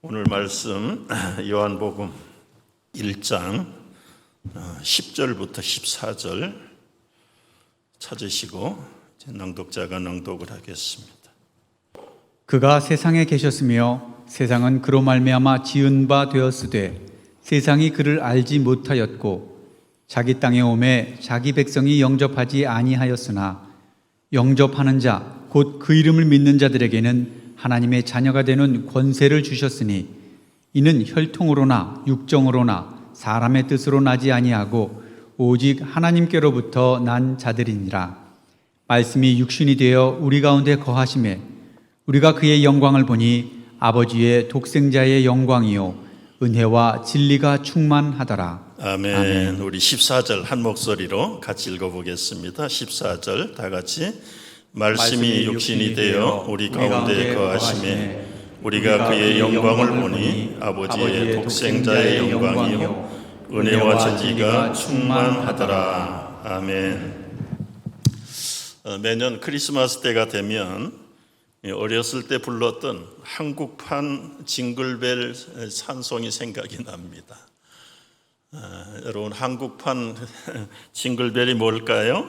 오늘 말씀 요한복음 1장 10절부터 14절 찾으시고 낭독자가 낭독을 하겠습니다. 그가 세상에 계셨으며 세상은 그로 말미암아 지은 바 되었으되 세상이 그를 알지 못하였고 자기 땅에 오매 자기 백성이 영접하지 아니하였으나 영접하는 자 곧 그 이름을 믿는 자들에게는 하나님의 자녀가 되는 권세를 주셨으니 이는 혈통으로나 육정으로나 사람의 뜻으로 나지 아니하고 오직 하나님께로부터 난 자들이니라. 말씀이 육신이 되어 우리 가운데 거하심에 우리가 그의 영광을 보니 아버지의 독생자의 영광이요 은혜와 진리가 충만하더라. 아멘. 아멘. 우리 14절 한 목소리로 같이 읽어보겠습니다. 14절 다 같이. 말씀이 육신이 되어 우리 가운데 거하심에 우리가 그의 영광을 보니 아버지의 독생자의 영광이요 은혜와 진리가 충만하더라. 아멘. 매년 크리스마스 때가 되면 어렸을 때 불렀던 한국판 징글벨 찬송이 생각이 납니다. 여러분, 한국판 징글벨이 뭘까요?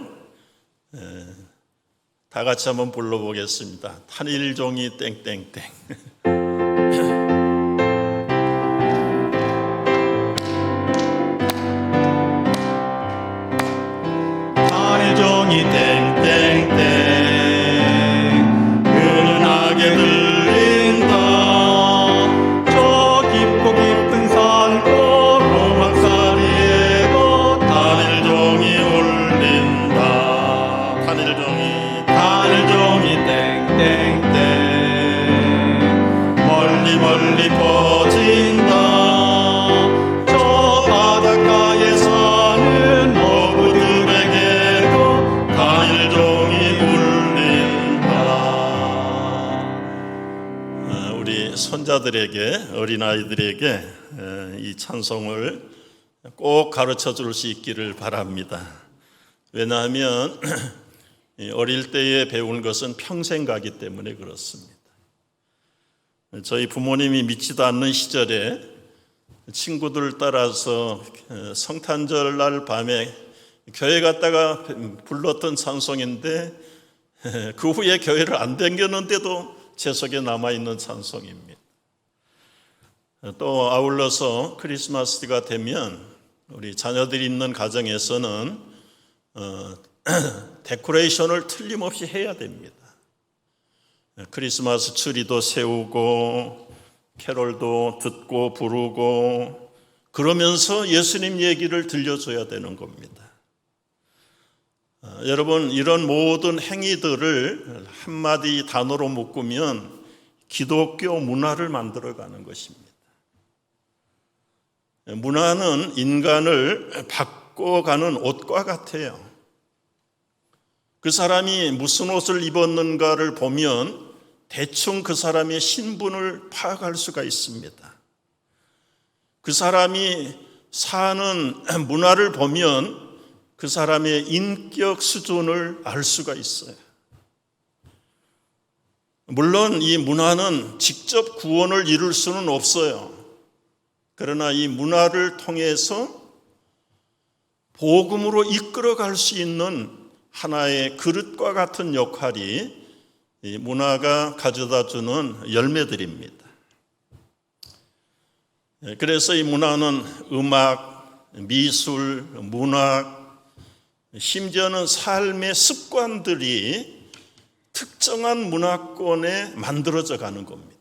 다 같이 한번 불러보겠습니다. 탄일종이 땡땡땡. 탄일종이 땡땡땡 은은하게 들린다. 저 깊고 깊은 산 오르막사리에도 탄일종이 울린다. 탄일종이 땡땡땡 멀리 멀리 퍼진다. 저 바닷가에 사는 어부들에게도 탄일종이 울린다. 우리 손자들에게, 어린아이들에게 이 찬송을 꼭 가르쳐 줄 수 있기를 바랍니다. 왜냐하면 어릴 때에 배운 것은 평생 가기 때문에 그렇습니다. 저희 부모님이 믿지도 않는 시절에 친구들 따라서 성탄절 날 밤에 교회 갔다가 불렀던 찬송인데 그 후에 교회를 안 다녔는데도 제 속에 남아있는 찬송입니다. 또 아울러서 크리스마스가 되면 우리 자녀들이 있는 가정에서는 데코레이션을 틀림없이 해야 됩니다. 크리스마스 트리도 세우고 캐롤도 듣고 부르고 그러면서 예수님 얘기를 들려줘야 되는 겁니다. 여러분, 이런 모든 행위들을 한마디 단어로 묶으면 기독교 문화를 만들어가는 것입니다. 문화는 인간을 바꿔가는 옷과 같아요. 그 사람이 무슨 옷을 입었는가를 보면 대충 그 사람의 신분을 파악할 수가 있습니다. 그 사람이 사는 문화를 보면 그 사람의 인격 수준을 알 수가 있어요. 물론 이 문화는 직접 구원을 이룰 수는 없어요. 그러나 이 문화를 통해서 복음으로 이끌어갈 수 있는 하나의 그릇과 같은 역할이 이 문화가 가져다주는 열매들입니다. 그래서 이 문화는 음악, 미술, 문학, 심지어는 삶의 습관들이 특정한 문화권에 만들어져 가는 겁니다.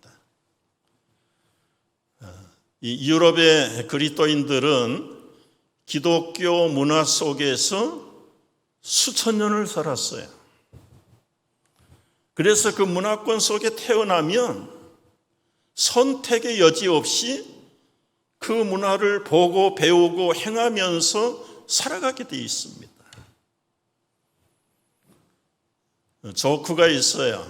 이 유럽의 그리스도인들은 기독교 문화 속에서 수천 년을 살았어요. 그래서 그 문화권 속에 태어나면 선택의 여지 없이 그 문화를 보고 배우고 행하면서 살아가게 되어 있습니다. 조크가 있어요.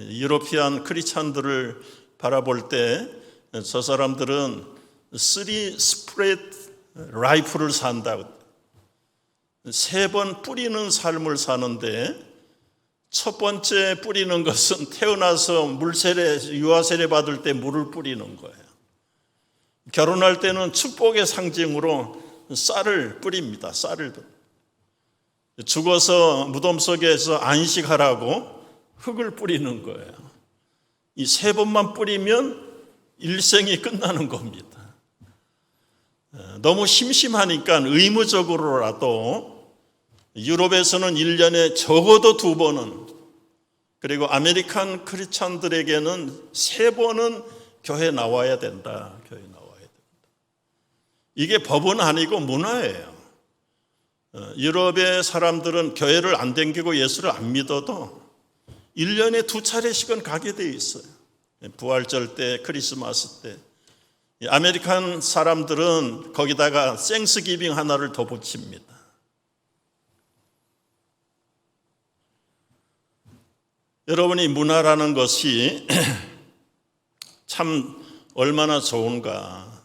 유로피안 크리스찬들을 바라볼 때 저 사람들은 3 스프레드 라이프를 산다고 3번 뿌리는 삶을 사는데 첫 번째 뿌리는 것은 태어나서 유아 세례 받을 때 물을 뿌리는 거예요. 결혼할 때는 축복의 상징으로 쌀을 뿌립니다. 쌀을. 죽어서 무덤 속에서 안식하라고 흙을 뿌리는 거예요. 이 세 번만 뿌리면 일생이 끝나는 겁니다. 너무 심심하니까 의무적으로라도 유럽에서는 1년에 적어도 2번은, 그리고 아메리칸 크리스찬들에게는 3번은 교회 나와야 된다. 교회 나와야 된다. 이게 법은 아니고 문화예요. 유럽의 사람들은 교회를 안 댕기고 예수를 안 믿어도 1년에 2차례씩은 가게 돼 있어요. 부활절 때, 크리스마스 때. 아메리칸 사람들은 거기다가 땡스기빙 하나를 더 붙입니다. 여러분이 문화라는 것이 참 얼마나 좋은가.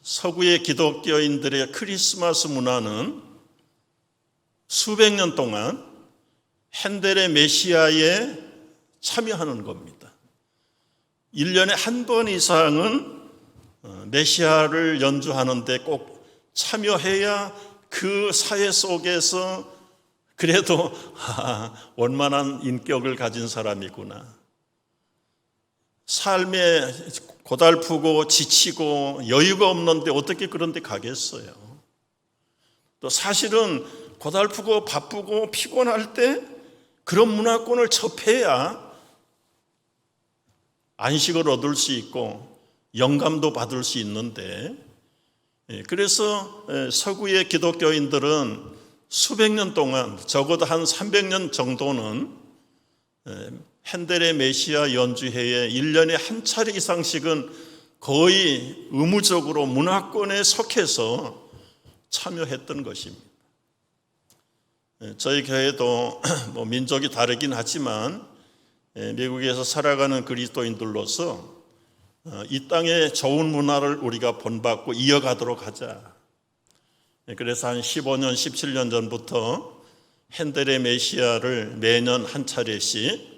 서구의 기독교인들의 크리스마스 문화는 수백 년 동안 핸델의 메시아에 참여하는 겁니다. 1년에 한 번 이상은 메시아를 연주하는데 꼭 참여해야 그 사회 속에서 그래도 원만한 인격을 가진 사람이구나. 삶에 고달프고 지치고 여유가 없는데 어떻게 그런 데 가겠어요. 또 사실은 고달프고 바쁘고 피곤할 때 그런 문화권을 접해야 안식을 얻을 수 있고 영감도 받을 수 있는데, 그래서 서구의 기독교인들은 수백 년 동안 적어도 한 300년 정도는 핸델의 메시아 연주회에 1년에 한 차례 이상씩은 거의 의무적으로 문화권에 속해서 참여했던 것입니다. 저희 교회도 뭐 민족이 다르긴 하지만 미국에서 살아가는 그리스도인들로서 이 땅의 좋은 문화를 우리가 본받고 이어가도록 하자. 그래서 한 15년, 17년 전부터 핸델의 메시아를 매년 한 차례씩,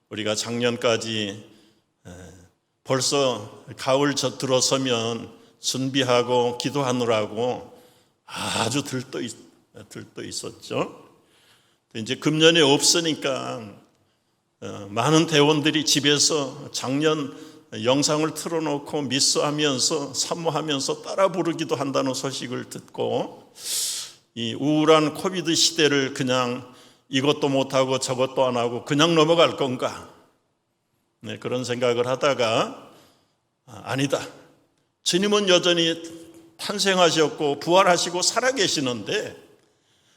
우리가 작년까지 벌써 가을 들어서면 준비하고 기도하느라고 아주 들떠 있었죠. 이제 금년에 없으니까 많은 대원들이 집에서 작년 영상을 틀어놓고 미스하면서 사모하면서 따라 부르기도 한다는 소식을 듣고, 이 우울한 코비드 시대를 그냥 이것도 못하고 저것도 안 하고 그냥 넘어갈 건가, 그런 생각을 하다가 아니다, 주님은 여전히 탄생하셨고 부활하시고 살아계시는데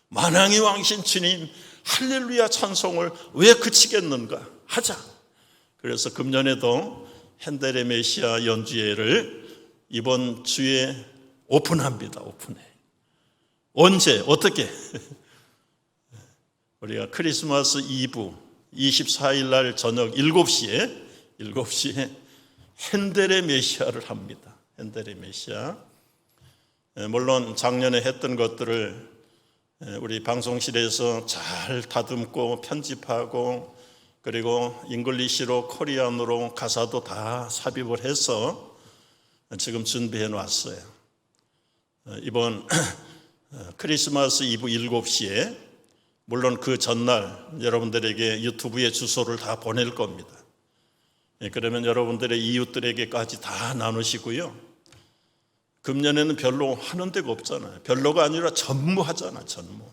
만왕의 왕신 주님 할렐루야 찬송을 왜 그치겠는가, 하자. 그래서 금년에도 핸델의 메시아 연주회를 이번 주에 오픈합니다. 오픈해. 언제 어떻게? 우리가 크리스마스 이브 24일 날 저녁 7시에 핸델의 메시아를 합니다. 핸델의 메시아. 물론 작년에 했던 것들을 우리 방송실에서 잘 다듬고 편집하고, 그리고 잉글리시로 코리안으로 가사도 다 삽입을 해서 지금 준비해 놨어요. 이번 크리스마스 이브 7시에, 물론 그 전날 여러분들에게 유튜브에 주소를 다 보낼 겁니다. 그러면 여러분들의 이웃들에게까지 다 나누시고요. 금년에는 별로 하는 데가 없잖아요. 별로가 아니라 전무하잖아, 전무.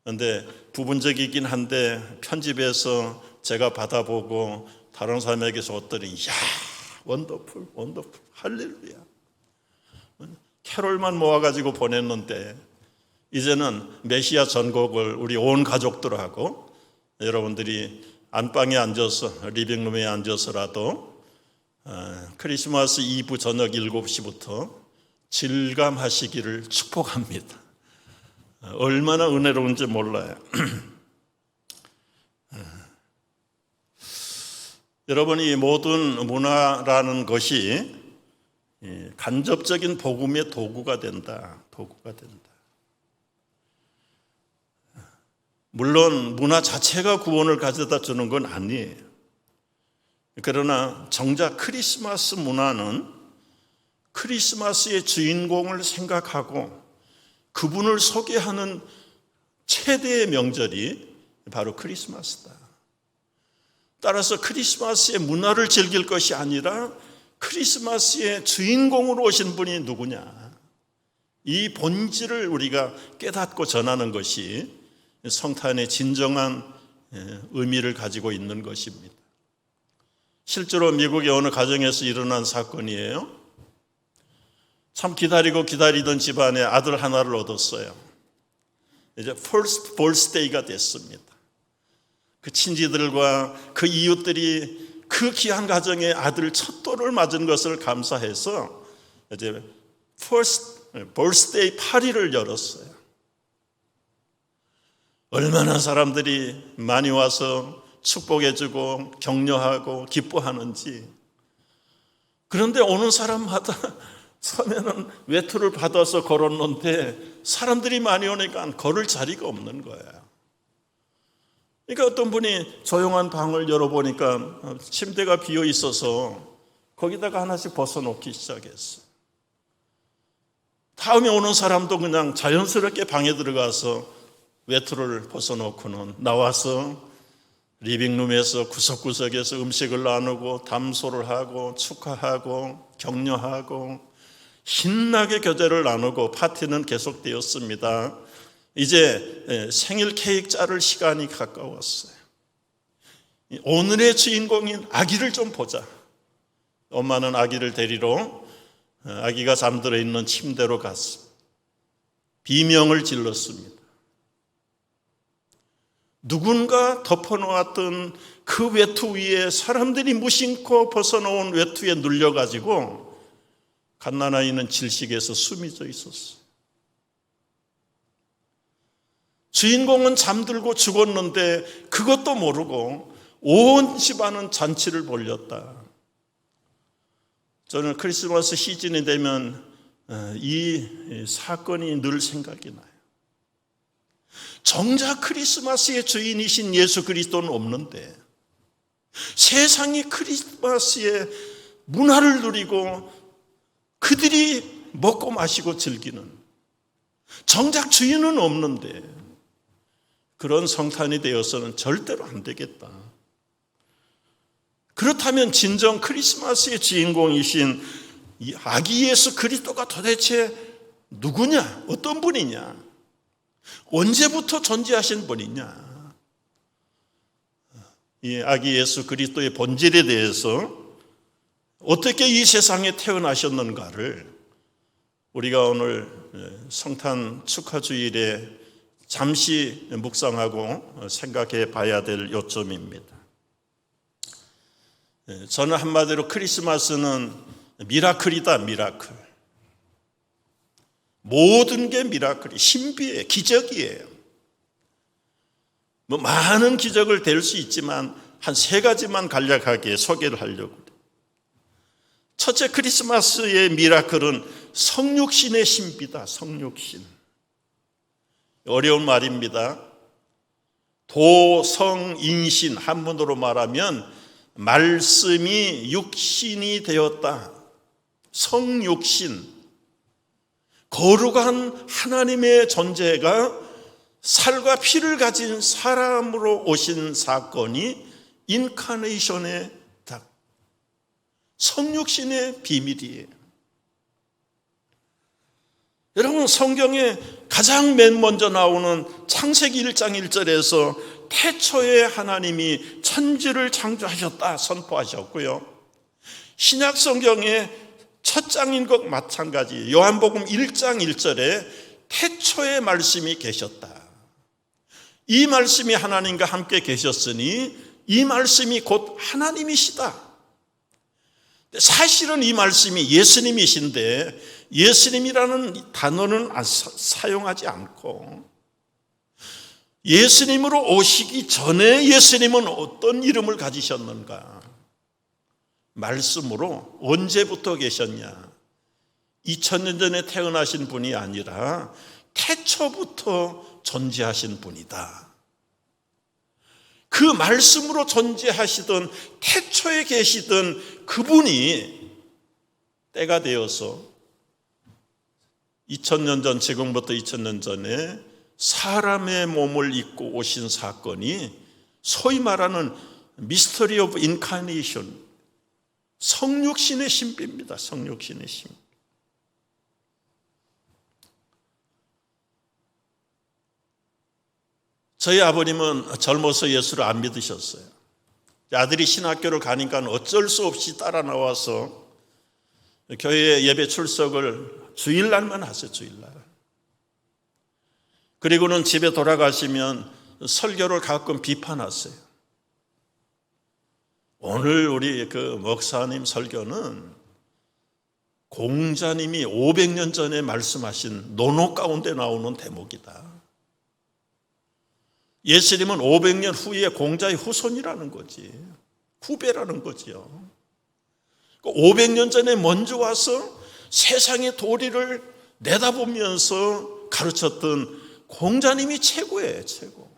그런데 부분적이긴 한데 편집해서 제가 받아보고 다른 사람에게 줬더니 이야, 원더풀, 할렐루야. 캐롤만 모아가지고 보냈는데 이제는 메시아 전곡을 우리 온 가족들하고 여러분들이 안방에 앉아서, 리빙룸에 앉아서라도 크리스마스 이브 저녁 7시부터 질감하시기를 축복합니다. 얼마나 은혜로운지 몰라요. 여러분, 이 모든 문화라는 것이 간접적인 복음의 도구가 된다. 물론 문화 자체가 구원을 가져다 주는 건 아니에요. 그러나 정작 크리스마스 문화는 크리스마스의 주인공을 생각하고 그분을 소개하는 최대의 명절이 바로 크리스마스다. 따라서 크리스마스의 문화를 즐길 것이 아니라 크리스마스의 주인공으로 오신 분이 누구냐, 이 본질을 우리가 깨닫고 전하는 것이 성탄의 진정한 의미를 가지고 있는 것입니다. 실제로 미국의 어느 가정에서 일어난 사건이에요. 참 기다리던 집안에 아들 하나를 얻었어요. 이제 first birthday가 됐습니다. 그 친지들과 그 이웃들이 그 귀한 가정에 아들 첫 돌을 맞은 것을 감사해서 이제 first birthday 파티를 열었어요. 얼마나 사람들이 많이 와서 축복해주고 격려하고 기뻐하는지. 그런데 오는 사람마다 처음에는 외투를 받아서 걸었는데 사람들이 많이 오니까 걸을 자리가 없는 거예요. 그러니까 어떤 분이 조용한 방을 열어보니까 침대가 비어 있어서 거기다가 하나씩 벗어놓기 시작했어요. 다음에 오는 사람도 그냥 자연스럽게 방에 들어가서 외투를 벗어놓고는 나와서 리빙룸에서 구석구석에서 음식을 나누고 담소를 하고 축하하고 격려하고 신나게 교제를 나누고 파티는 계속되었습니다. 이제 생일 케이크 자를 시간이 가까웠어요. 오늘의 주인공인 아기를 좀 보자. 엄마는 아기를 데리러 아기가 잠들어 있는 침대로 갔습니다. 비명을 질렀습니다. 누군가 덮어놓았던 그 외투 위에 사람들이 무심코 벗어놓은 외투에 눌려가지고 갓난아이는 질식해서 숨이 져 있었어요. 주인공은 잠들고 죽었는데 그것도 모르고 온 집안은 잔치를 벌였다. 저는 크리스마스 시즌이 되면 이 사건이 늘 생각이 나요. 정작 크리스마스의 주인이신 예수 그리스도는 없는데 세상이 크리스마스의 문화를 누리고 그들이 먹고 마시고 즐기는, 정작 주인은 없는데 그런 성탄이 되어서는 절대로 안 되겠다. 그렇다면 진정 크리스마스의 주인공이신 이 아기 예수 그리스도가 도대체 누구냐? 어떤 분이냐? 언제부터 존재하신 분이냐? 이 아기 예수 그리스도의 본질에 대해서 어떻게 이 세상에 태어나셨는가를 우리가 오늘 성탄 축하 주일에 잠시 묵상하고 생각해 봐야 될 요점입니다. 저는 한마디로 크리스마스는 미라클이다, 미라클. 모든 게 미라클이, 신비예요, 기적이에요. 많은 기적을 될 수 있지만 한 세 가지만 간략하게 소개를 하려고 해요. 첫째, 크리스마스의 미라클은 성육신의 신비다. 성육신. 어려운 말입니다. 도성인신, 한문으로 말하면 말씀이 육신이 되었다. 성육신. 거룩한 하나님의 존재가 살과 피를 가진 사람으로 오신 사건이 인카네이션의 성육신의 비밀이에요. 여러분, 성경에 가장 맨 먼저 나오는 창세기 1장 1절에서 태초에 하나님이 천지를 창조하셨다 선포하셨고요. 신약 성경의 첫 장인 것 마찬가지, 요한복음 1장 1절에 태초에 말씀이 계셨다. 이 말씀이 하나님과 함께 계셨으니 이 말씀이 곧 하나님이시다. 사실은 이 말씀이 예수님이신데 예수님이라는 단어는 사용하지 않고 예수님으로 오시기 전에 예수님은 어떤 이름을 가지셨는가? 말씀으로 언제부터 계셨냐? 2000년 전에 태어나신 분이 아니라 태초부터 존재하신 분이다. 그 말씀으로 존재하시던 태초에 계시던 그분이 때가 되어서 2000년 전, 지금부터 2000년 전에 사람의 몸을 입고 오신 사건이 소위 말하는 미스터리 오브 인카네이션, 성육신의 신비입니다. 성육신의 신비. 저희 아버님은 젊어서 예수를 안 믿으셨어요. 아들이 신학교를 가니까 어쩔 수 없이 따라 나와서 교회 예배 출석을 주일날만 하세요. 주일날. 그리고는 집에 돌아가시면 설교를 가끔 비판하세요. 오늘 우리 그 목사님 설교는 공자님이 500년 전에 말씀하신 논어 가운데 나오는 대목이다. 예수님은 500년 후에 공자의 후손이라는 거지. 후배라는 거지요. 500년 전에 먼저 와서 세상의 도리를 내다보면서 가르쳤던 공자님이 최고예요, 최고.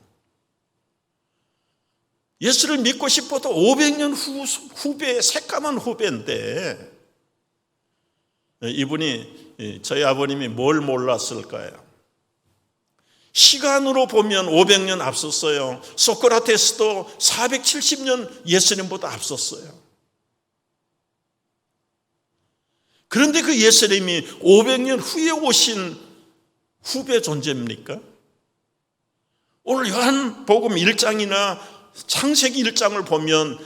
예수를 믿고 싶어도 500년 후배, 새까만 후배인데 이분이, 저희 아버님이 뭘 몰랐을까요? 시간으로 보면 500년 앞섰어요. 소크라테스도 470년 예수님보다 앞섰어요. 그런데 그 예수님이 500년 후에 오신 후배 존재입니까? 오늘 요한복음 1장이나 창세기 1장을 보면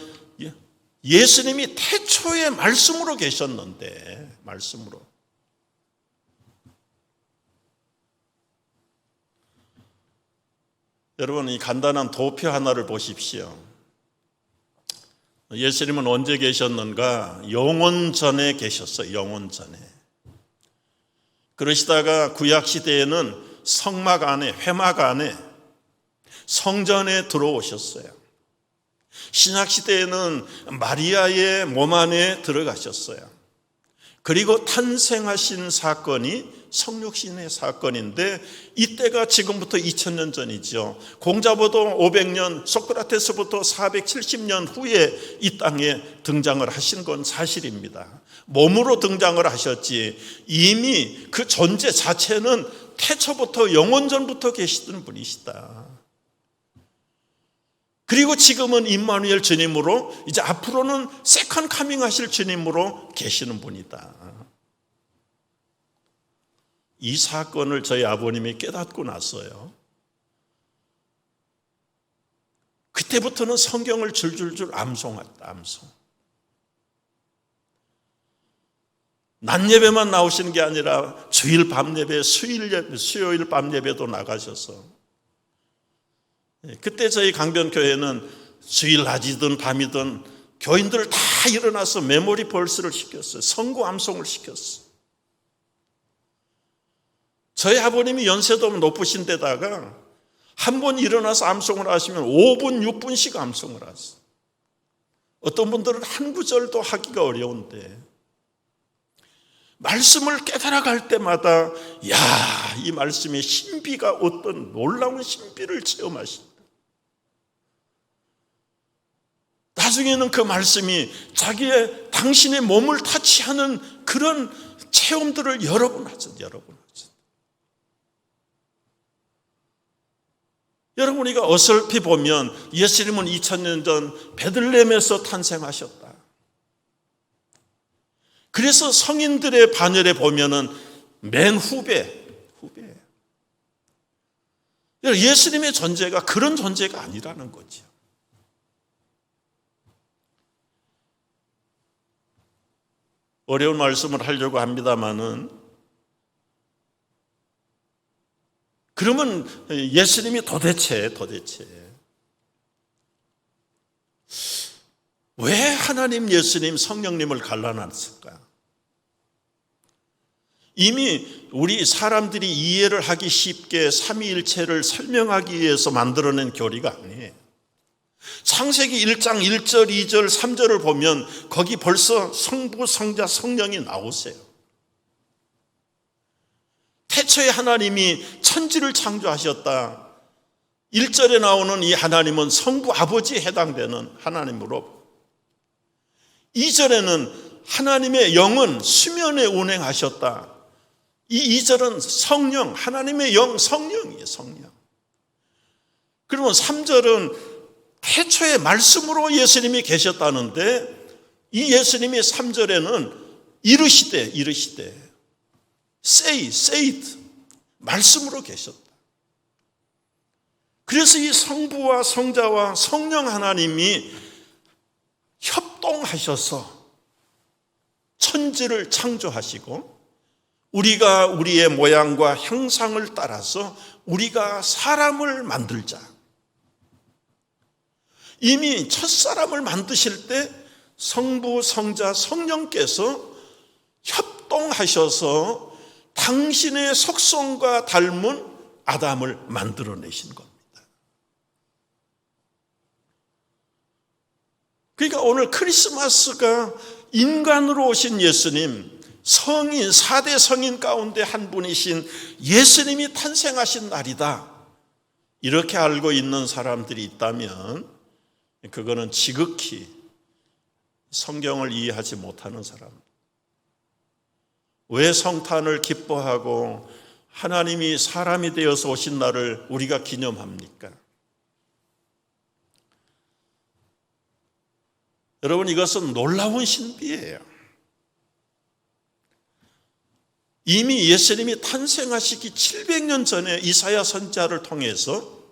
예수님이 태초에 말씀으로 계셨는데, 말씀으로. 여러분, 이 간단한 도표 하나를 보십시오. 예수님은 언제 계셨는가? 영원 전에 계셨어요. 영원 전에. 그러시다가 구약시대에는 성막 안에, 회막 안에, 성전에 들어오셨어요. 신약시대에는 마리아의 몸 안에 들어가셨어요. 그리고 탄생하신 사건이 성육신의 사건인데, 이때가 지금부터 2000년 전이죠. 공자보다 500년, 소크라테스부터 470년 후에 이 땅에 등장을 하신 건 사실입니다. 몸으로 등장을 하셨지 이미 그 존재 자체는 태초부터 영원전부터 계시던 분이시다. 그리고 지금은 임마누엘 주님으로, 이제 앞으로는 세컨 카밍 하실 주님으로 계시는 분이다. 이 사건을 저희 아버님이 깨닫고 났어요. 그때부터는 성경을 줄줄줄 암송했다. 암송. 낮 예배만 나오시는 게 아니라 주일 밤 예배, 수요일 밤 예배도 나가셔서, 그때 저희 강변교회는 주일 낮이든 밤이든 교인들 다 일어나서 메모리 벌스를 시켰어요. 성구 암송을 시켰어요. 저희 아버님이 연세도 높으신 데다가 한 번 일어나서 암송을 하시면 5분, 6분씩 암송을 하세요. 어떤 분들은 한 구절도 하기가 어려운데 말씀을 깨달아갈 때마다 이 말씀의 신비가 어떤 놀라운 신비를 체험하신다. 나중에는 그 말씀이 당신의 몸을 타치하는 그런 체험들을 여러 번 하죠. 여러분, 우리가 어설피 보면 예수님은 2000년 전 베들레헴에서 탄생하셨다. 그래서 성인들의 반열에 보면은 맨 후배. 예수님의 존재가 그런 존재가 아니라는 거죠. 어려운 말씀을 하려고 합니다마는, 그러면 예수님이 도대체 왜 하나님, 예수님, 성령님을 갈라놨을까? 이미 우리 사람들이 이해를 하기 쉽게 삼위일체를 설명하기 위해서 만들어낸 교리가 아니에요. 창세기 1장 1절, 2절, 3절을 보면 거기 벌써 성부, 성자, 성령이 나오세요. 태초에 하나님이 천지를 창조하셨다. 1절에 나오는 이 하나님은 성부 아버지에 해당되는 하나님으로, 2절에는 하나님의 영은 수면에 운행하셨다. 이 2절은 성령, 하나님의 영, 성령이에요, 성령. 그러면 3절은 태초에 말씀으로 예수님이 계셨다는데, 이 예수님이 3절에는 이르시되 said 말씀으로 계셨다. 그래서 이 성부와 성자와 성령 하나님이 협동하셔서 천지를 창조하시고, 우리가 우리의 모양과 형상을 따라서 우리가 사람을 만들자. 이미 첫사람을 만드실 때 성부, 성자, 성령께서 협동하셔서 당신의 속성과 닮은 아담을 만들어내신 겁니다. 그러니까 오늘 크리스마스가 인간으로 오신 예수님, 성인, 4대 성인 가운데 한 분이신 예수님이 탄생하신 날이다. 이렇게 알고 있는 사람들이 있다면 그거는 지극히 성경을 이해하지 못하는 사람. 왜 성탄을 기뻐하고 하나님이 사람이 되어서 오신 날을 우리가 기념합니까? 여러분, 이것은 놀라운 신비예요. 이미 예수님이 탄생하시기 700년 전에 이사야 선지자를 통해서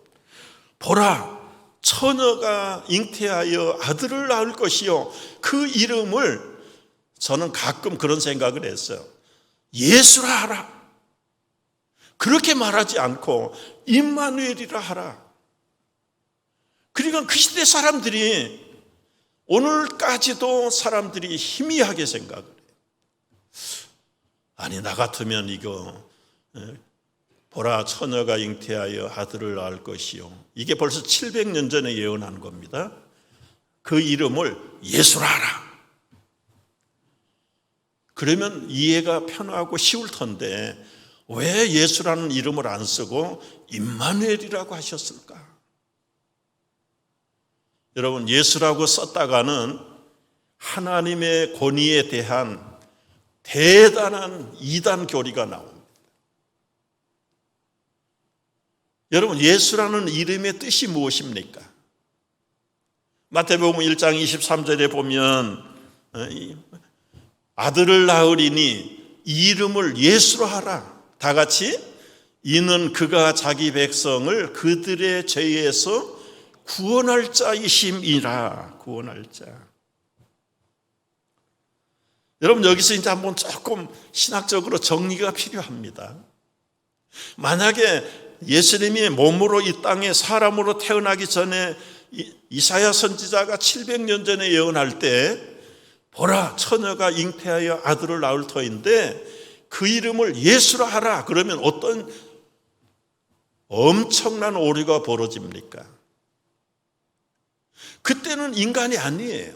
보라, 처녀가 잉태하여 아들을 낳을 것이요, 그 이름을, 저는 가끔 그런 생각을 했어요. 예수라 하라. 그렇게 말하지 않고 임마누엘이라 하라. 그러니까 그 시대 사람들이, 오늘까지도 사람들이 희미하게 생각을 해요. 아니, 나 같으면 이거 보라, 처녀가 잉태하여 아들을 낳을 것이요, 이게 벌써 700년 전에 예언한 겁니다. 그 이름을 예수라 하라. 그러면 이해가 편하고 쉬울 텐데 왜 예수라는 이름을 안 쓰고 임마누엘이라고 하셨을까? 여러분, 예수라고 썼다가는 하나님의 권위에 대한 대단한 이단 교리가 나옵니다. 여러분, 예수라는 이름의 뜻이 무엇입니까? 마태복음 1장 23절에 보면 아들을 낳으리니 이 이름을 예수로 하라. 다 같이, 이는 그가 자기 백성을 그들의 죄에서 구원할 자이심이라. 구원할 자. 여러분, 여기서 이제 한번 조금 신학적으로 정리가 필요합니다. 만약에 예수님이 몸으로 이 땅에 사람으로 태어나기 전에 이사야 선지자가 700년 전에 예언할 때 보라, 처녀가 잉태하여 아들을 낳을 터인데 그 이름을 예수라 하라. 그러면 어떤 엄청난 오류가 벌어집니까? 그때는 인간이 아니에요.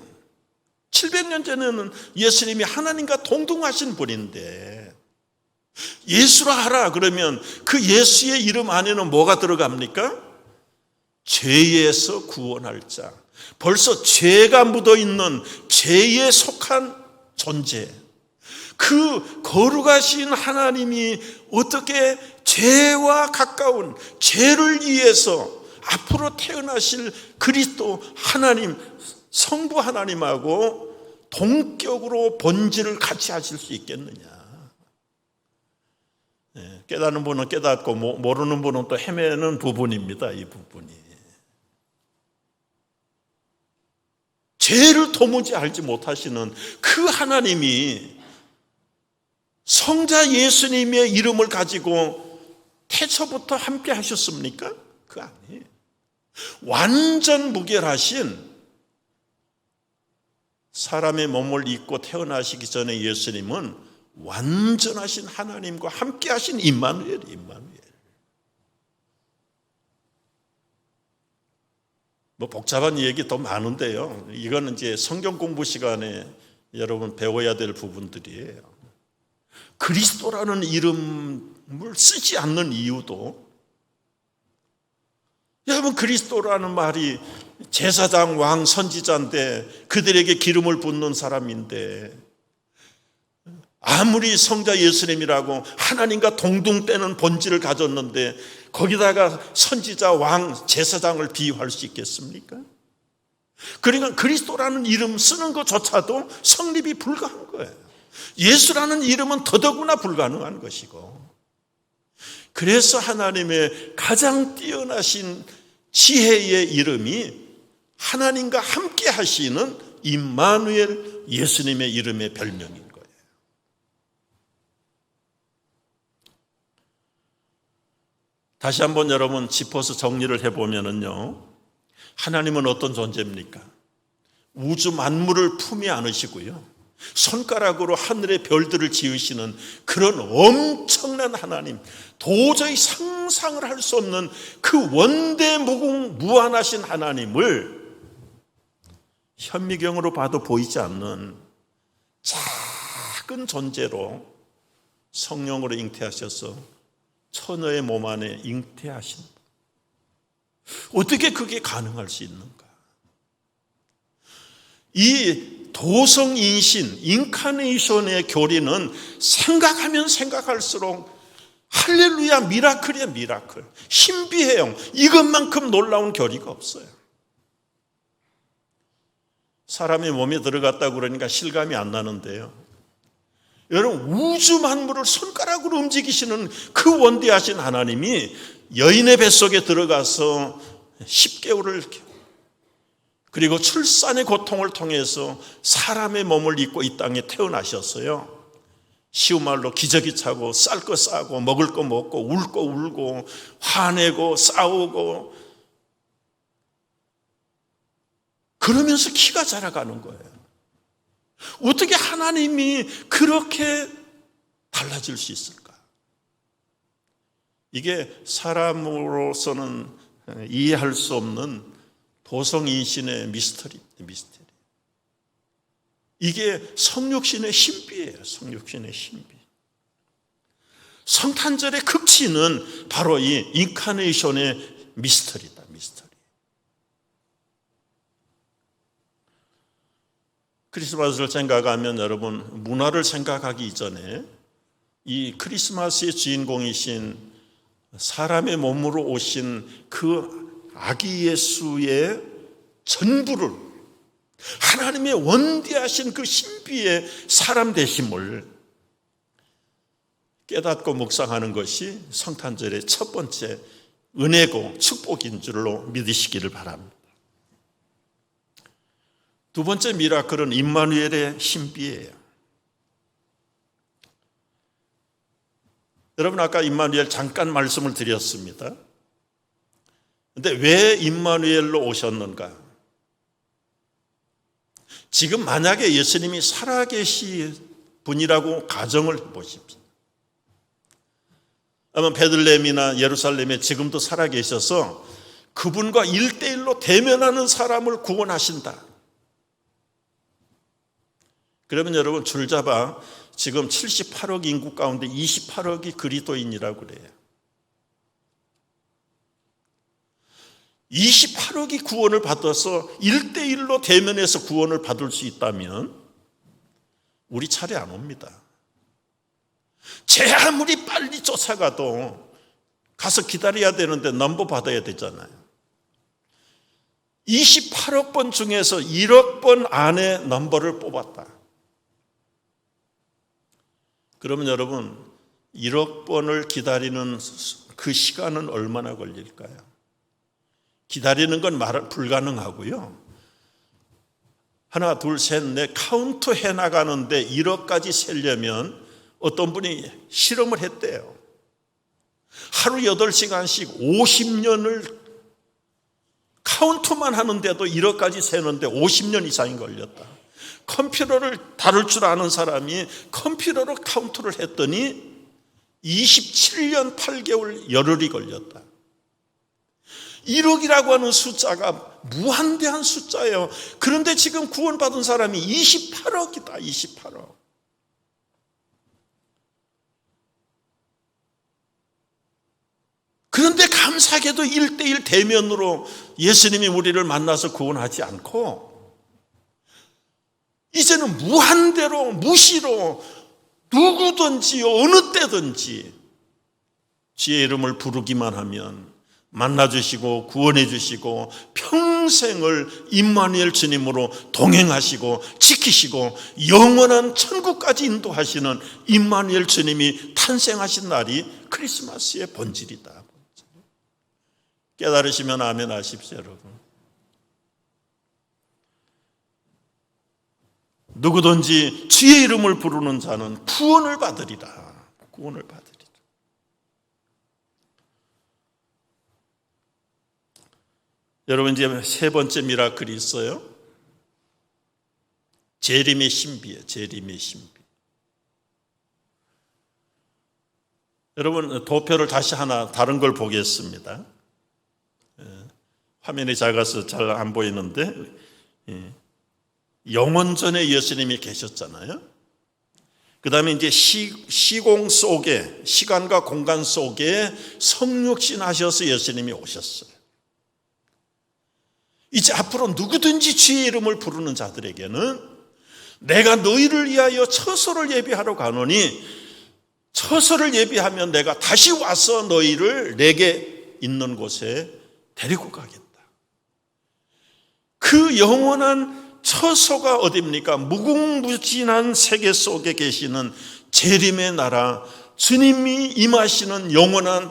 700년 전에는 예수님이 하나님과 동등하신 분인데 예수라 하라 그러면 그 예수의 이름 안에는 뭐가 들어갑니까? 죄에서 구원할 자. 벌써 죄가 묻어있는 죄에 속한 존재. 그 거룩하신 하나님이 어떻게 죄와 가까운 죄를 위해서 앞으로 태어나실 그리스도 하나님, 성부 하나님하고 동격으로 본질을 같이 하실 수 있겠느냐. 깨닫는 분은 깨닫고 모르는 분은 또 헤매는 부분입니다. 이 부분이. 죄를 도무지 알지 못하시는 그 하나님이 성자 예수님의 이름을 가지고 태초부터 함께 하셨습니까? 그거 아니에요. 완전 무결하신, 사람의 몸을 입고 태어나시기 전에 예수님은 완전하신 하나님과 함께 하신 임마누엘. 뭐 복잡한 얘기 더 많은데요. 이거는 이제 성경 공부 시간에 여러분 배워야 될 부분들이에요. 그리스도라는 이름을 쓰지 않는 이유도 여러분, 그리스도라는 말이 제사장, 왕, 선지자인데 그들에게 기름을 붓는 사람인데, 아무리 성자 예수님이라고 하나님과 동등되는 본질을 가졌는데 거기다가 선지자, 왕, 제사장을 비유할 수 있겠습니까? 그러니까 그리스도라는 이름 쓰는 것조차도 성립이 불가한 거예요. 예수라는 이름은 더더구나 불가능한 것이고, 그래서 하나님의 가장 뛰어나신 지혜의 이름이 하나님과 함께 하시는 임마누엘, 예수님의 이름의 별명인 거예요. 다시 한번 여러분 짚어서 정리를 해보면요, 하나님은 어떤 존재입니까? 우주 만물을 품에 안으시고요, 손가락으로 하늘의 별들을 지으시는 그런 엄청난 하나님, 도저히 상상을 할 수 없는 그 원대무궁 무한하신 하나님을 현미경으로 봐도 보이지 않는 작은 존재로 성령으로 잉태하셔서 처녀의 몸 안에 잉태하신, 어떻게 그게 가능할 수 있는가? 이 도성인신, 인카네이션의 교리는 생각하면 생각할수록 할렐루야, 미라클이야, 미라클. 신비해요. 이것만큼 놀라운 교리가 없어요. 사람의 몸에 들어갔다고 그러니까 실감이 안 나는데요, 여러분, 우주 만물을 손가락으로 움직이시는 그 원대하신 하나님이 여인의 뱃속에 들어가서 10개월을, 그리고 출산의 고통을 통해서 사람의 몸을 입고 이 땅에 태어나셨어요. 쉬운 말로 기저귀 차고, 쌀 거 싸고, 먹을 거 먹고, 울 거 울고, 화내고 싸우고, 그러면서 키가 자라가는 거예요. 어떻게 하나님이 그렇게 달라질 수 있을까? 이게 사람으로서는 이해할 수 없는 도성인신의 미스터리입니다. 미스터리. 이게 성육신의 신비예요. 성육신의 신비. 성탄절의 극치는 바로 이 인카네이션의 미스터리다. 미스터리. 크리스마스를 생각하면 여러분, 문화를 생각하기 이전에 이 크리스마스의 주인공이신 사람의 몸으로 오신 그 아기 예수의 전부를, 하나님의 원대하신 그 신비의 사람 되심을 깨닫고 묵상하는 것이 성탄절의 첫 번째 은혜고 축복인 줄로 믿으시기를 바랍니다. 두 번째 미라클은 임마누엘의 신비예요. 여러분, 아까 임마누엘 잠깐 말씀을 드렸습니다. 그런데 왜 임마누엘로 오셨는가? 지금 만약에 예수님이 살아계신 분이라고 가정을 해보십시오. 아마 베들레헴이나 예루살렘에 지금도 살아계셔서 그분과 1대1로 대면하는 사람을 구원하신다. 그러면 여러분, 줄잡아 지금 78억 인구 가운데 28억이 그리스도인이라고 그래요. 28억이 구원을 받아서 1대1로 대면해서 구원을 받을 수 있다면 우리 차례 안 옵니다. 제 아무리 빨리 쫓아가도 가서 기다려야 되는데 넘버 받아야 되잖아요. 28억 번 중에서 1억 번 안에 넘버를 뽑았다. 그러면 여러분, 1억 번을 기다리는 그 시간은 얼마나 걸릴까요? 기다리는 건 불가능하고요. 하나, 둘, 셋, 넷 카운트 해나가는데 1억까지 세려면 어떤 분이 실험을 했대요. 하루 8시간씩 50년을 카운트만 하는데도 1억까지 세는데 50년 이상이 걸렸다. 컴퓨터를 다룰 줄 아는 사람이 컴퓨터로 카운트를 했더니 27년 8개월 열흘이 걸렸다. 1억이라고 하는 숫자가 무한대한 숫자예요. 그런데 지금 구원받은 사람이 28억이다. 28억. 그런데 감사하게도 1대1 대면으로 예수님이 우리를 만나서 구원하지 않고 이제는 무한대로 무시로 누구든지 어느 때든지 주의 이름을 부르기만 하면 만나주시고 구원해주시고 평생을 임마누엘 주님으로 동행하시고 지키시고 영원한 천국까지 인도하시는 임마누엘 주님이 탄생하신 날이 크리스마스의 본질이다. 깨달으시면 아멘 하십시오, 여러분. 누구든지 주의 이름을 부르는 자는 구원을 받으리라. 구원을 받으리라. 여러분, 이제 세 번째 미라클이 있어요. 재림의 신비예요. 재림의 신비. 여러분, 도표를 다시 하나 다른 걸 보겠습니다. 화면이 작아서 잘 안 보이는데 영원 전에 예수님이 계셨잖아요. 그 다음에 이제 시공 속에, 시간과 공간 속에 성육신 하셔서 예수님이 오셨어요. 이제 앞으로 누구든지 주의 이름을 부르는 자들에게는 내가 너희를 위하여 처소를 예비하러 가노니 처소를 예비하면 내가 다시 와서 너희를 내게 있는 곳에 데리고 가겠다. 그 영원한 처소가 어디입니까? 무궁무진한 세계 속에 계시는 재림의 나라, 주님이 임하시는 영원한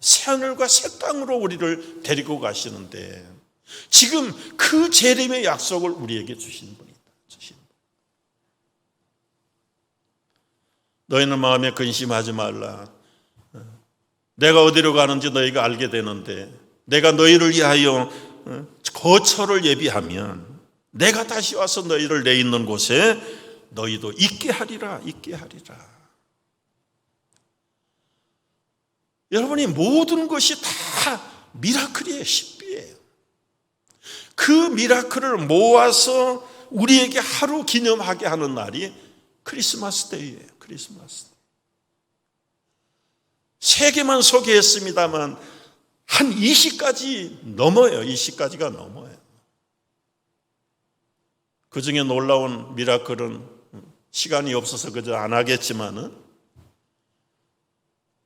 새하늘과 새 땅으로 우리를 데리고 가시는데 지금 그 재림의 약속을 우리에게 주신 분이다. 너희는 마음에 근심하지 말라. 내가 어디로 가는지 너희가 알게 되는데 내가 너희를 위하여 거처를 예비하면 내가 다시 와서 너희를 내 있는 곳에 너희도 있게 하리라. 있게 하리라. 여러분이 모든 것이 다 미라클이에요. 신비예요. 그 미라클을 모아서 우리에게 하루 기념하게 하는 날이 크리스마스 데이예요. 크리스마스. 세 개만 소개했습니다만 한 20가지 넘어요. 20가지가 넘어요. 그 중에 놀라운 미라클은 시간이 없어서 그저 안 하겠지만은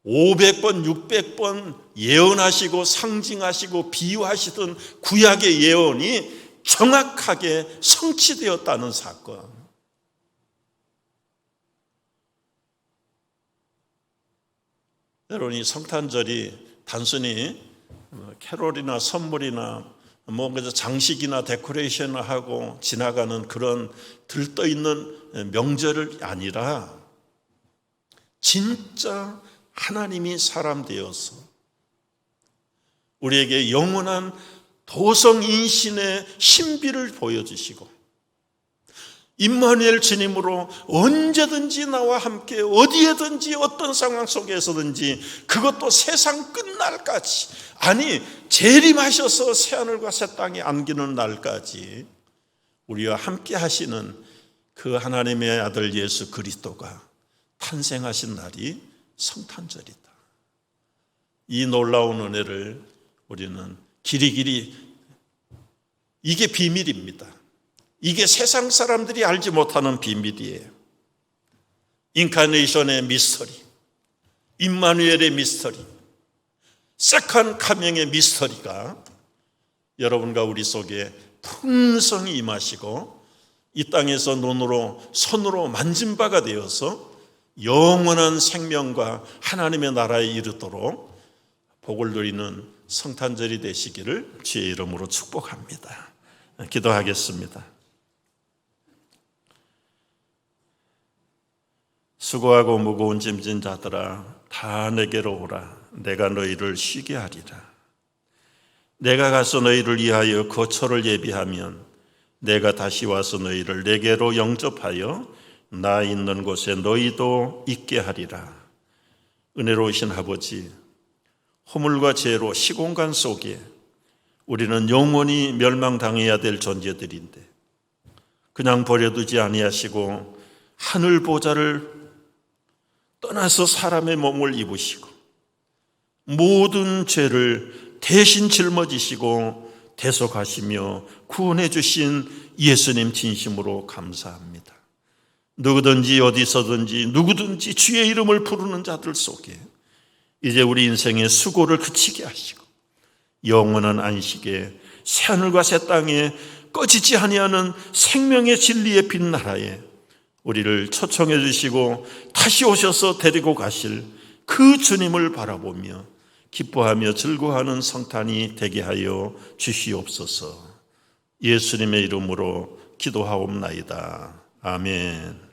500번, 600번 예언하시고 상징하시고 비유하시던 구약의 예언이 정확하게 성취되었다는 사건. 여러분, 이 성탄절이 단순히 캐롤이나 선물이나 뭔가 장식이나 데코레이션을 하고 지나가는 그런 들떠있는 명절이 아니라 진짜 하나님이 사람 되어서 우리에게 영원한 도성인신의 신비를 보여주시고 임마누엘 주님으로 언제든지 나와 함께 어디에든지 어떤 상황 속에서든지 그것도 세상 끝날까지, 아니 재림하셔서 새하늘과 새 땅에 안기는 날까지 우리와 함께 하시는 그 하나님의 아들 예수 그리스도가 탄생하신 날이 성탄절이다. 이 놀라운 은혜를 우리는 길이길이, 이게 비밀입니다. 이게 세상 사람들이 알지 못하는 비밀이에요. 인카네이션의 미스터리, 임마누엘의 미스터리, 세컨 카밍의 미스터리가 여러분과 우리 속에 풍성히 임하시고 이 땅에서 눈으로 손으로 만진 바가 되어서 영원한 생명과 하나님의 나라에 이르도록 복을 누리는 성탄절이 되시기를 주의 이름으로 축복합니다. 기도하겠습니다. 수고하고 무거운 짐진 자들아 다 내게로 오라. 내가 너희를 쉬게 하리라. 내가 가서 너희를 위하여 거처를 예비하면 내가 다시 와서 너희를 내게로 영접하여 나 있는 곳에 너희도 있게 하리라. 은혜로우신 아버지, 허물과 죄로 시공간 속에 우리는 영원히 멸망당해야 될 존재들인데 그냥 버려두지 아니하시고 하늘 보좌를 떠나서 사람의 몸을 입으시고 모든 죄를 대신 짊어지시고 대속하시며 구원해 주신 예수님 진심으로 감사합니다. 누구든지 어디서든지 누구든지 주의 이름을 부르는 자들 속에 이제 우리 인생의 수고를 그치게 하시고 영원한 안식에 새하늘과 새 땅에 꺼지지 아니하는 생명의 진리의 빛나라에 우리를 초청해 주시고 다시 오셔서 데리고 가실 그 주님을 바라보며 기뻐하며 즐거워하는 성탄이 되게 하여 주시옵소서. 예수님의 이름으로 기도하옵나이다. 아멘.